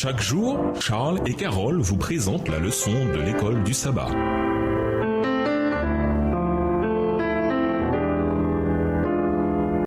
Chaque jour, Charles et Carole vous présentent la leçon de l'école du sabbat.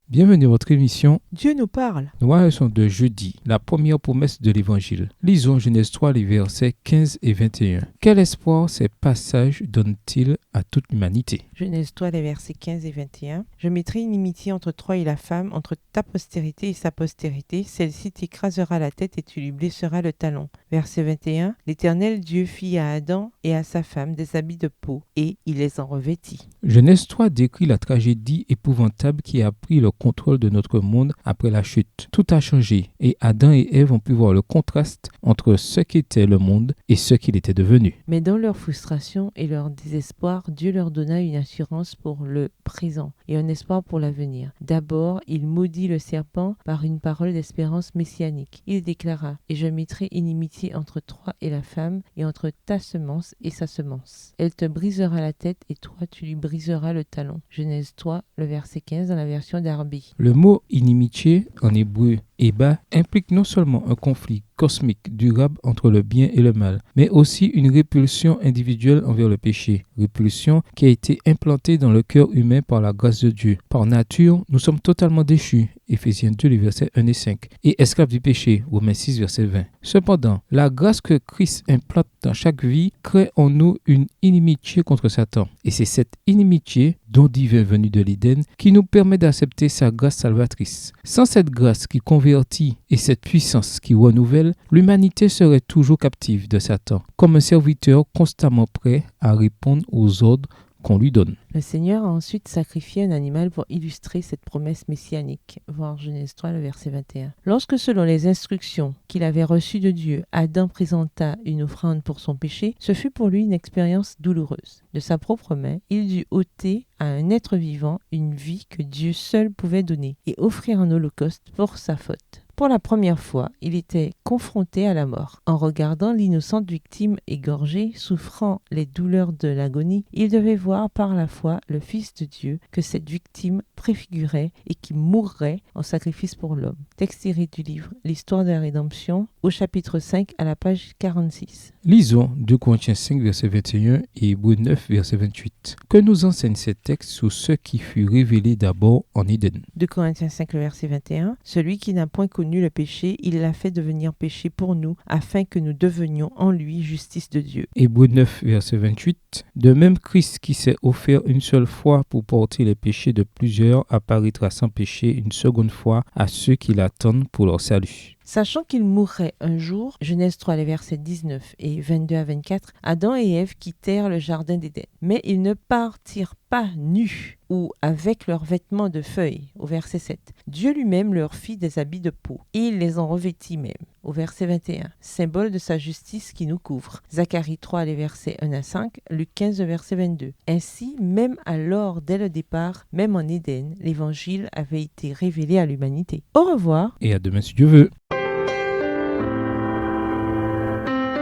Bienvenue à votre émission Dieu nous parle. Nous voyons la leçon de jeudi, la première promesse de l'Évangile. Lisons Genèse 3, les versets 15 et 21. Quel espoir ces passages donnent-ils à toute l'humanité? Genèse 3, les versets 15 et 21. Je mettrai une inimitié entre toi et la femme, entre ta postérité et sa postérité. Celle-ci t'écrasera la tête et tu lui blesseras le talon. Verset 21. L'Éternel Dieu fit à Adam et à sa femme des habits de peau et il les en revêtit. Genèse 3 décrit la tragédie épouvantable qui a pris le contrôle de notre monde après la chute. Tout a changé et Adam et Ève ont pu voir le contraste entre ce qu'était le monde et ce qu'il était devenu. Mais dans leur frustration et leur désespoir, Dieu leur donna une assurance pour le présent et un espoir pour l'avenir. D'abord, il maudit le serpent par une parole d'espérance messianique. Il déclara « Et je mettrai inimitié entre toi et la femme, et entre ta semence et sa semence. Elle te brisera la tête, et toi tu lui briseras le talon. » Genèse 3, le verset 15 dans la version Darby. Le mot inimitié en hébreu Eba implique non seulement un conflit cosmique durable entre le bien et le mal, mais aussi une répulsion individuelle envers le péché, répulsion qui a été implantée dans le cœur humain par la grâce de Dieu. Par nature, nous sommes totalement déchus, Éphésiens 2, les versets 1 et 5, et esclaves du péché, Romains 6, verset 20. Cependant, la grâce que Christ implante dans chaque vie crée en nous une inimitié contre Satan, et c'est cette inimitié, don divin venu de l'Éden, qui nous permet d'accepter sa grâce salvatrice. Sans cette grâce qui convertit et cette puissance qui renouvelle, l'humanité serait toujours captive de Satan, comme un serviteur constamment prêt à répondre aux ordres qu'on lui donne. Le Seigneur a ensuite sacrifié un animal pour illustrer cette promesse messianique, voir Genèse 3, le verset 21. Lorsque, selon les instructions qu'il avait reçues de Dieu, Adam présenta une offrande pour son péché, ce fut pour lui une expérience douloureuse. De sa propre main, il dut ôter à un être vivant une vie que Dieu seul pouvait donner et offrir un holocauste pour sa faute. Pour la première fois, il était confronté à la mort. En regardant l'innocente victime égorgée, souffrant les douleurs de l'agonie, il devait voir par la foi le Fils de Dieu que cette victime préfigurait et qui mourrait en sacrifice pour l'homme. Texte tiré du livre L'Histoire de la Rédemption, au chapitre 5 à la page 46. Lisons 2 Corinthiens 5, verset 21 et Hébreux 9, verset 28. Que nous enseigne ces textes sur ce qui fut révélé d'abord en Éden. 2 Corinthiens 5, le verset 21. Celui qui n'a point connu le péché, il l'a fait devenir péché pour nous, afin que nous devenions en lui justice de Dieu. Hébreux 9, verset 28. De même, Christ qui s'est offert une seule fois pour porter les péchés de plusieurs apparaîtra sans péché une seconde fois à ceux qui l'attendent pour leur salut. Sachant qu'il mourrait un jour, Genèse 3, les versets 19 et 22 à 24, Adam et Ève quittèrent le jardin d'Éden. Mais ils ne partirent pas nus ou avec leurs vêtements de feuilles, au verset 7. Dieu lui-même leur fit des habits de peau, et il les en revêtit même, au verset 21, symbole de sa justice qui nous couvre. Zacharie 3, les versets 1 à 5, Luc 15, verset 22. Ainsi, même alors, dès le départ, même en Éden, l'Évangile avait été révélé à l'humanité. Au revoir. Et à demain si Dieu veut.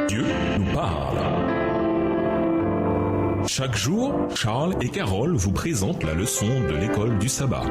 Dieu nous parle. Chaque jour, Charles et Carole vous présentent la leçon de l'école du sabbat.